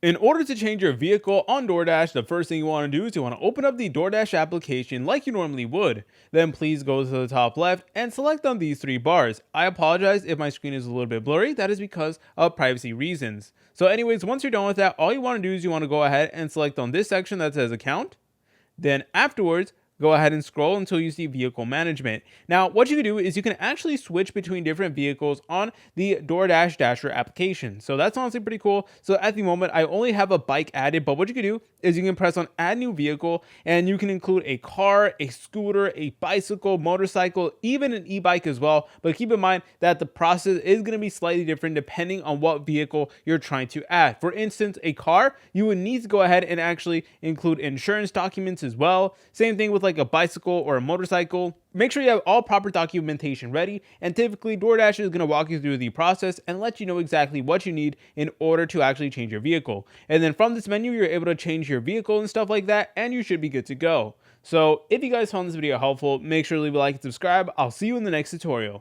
In order to change your vehicle on DoorDash, the first thing you want to do is you want to open up the DoorDash application like you normally would. Then please go to the top left and select on these three bars. I apologize if my screen is a little bit blurry. That is because of privacy reasons. So anyways, once you're done with that, all you want to do is you want to go ahead and select on this section that says account. Then afterwards, go ahead and scroll until you see vehicle management. Now, what you can do is you can actually switch between different vehicles on the DoorDash Dasher application. So that's honestly pretty cool. So at the moment, I only have a bike added, but what you can do is you can press on add new vehicle and you can include a car, a scooter, a bicycle, motorcycle, even an e-bike as well. But keep in mind that the process is going to be slightly different depending on what vehicle you're trying to add. For instance, a car, you would need to go ahead and actually include insurance documents as well. Same thing with like a bicycle or a motorcycle. Make sure you have all proper documentation ready, and typically DoorDash is going to walk you through the process and let you know exactly what you need in order to actually change your vehicle. And then from this menu, you're able to change your vehicle and stuff like that, and you should be good to go. So if you guys found this video helpful, make sure to leave a like and subscribe. I'll see you in the next tutorial.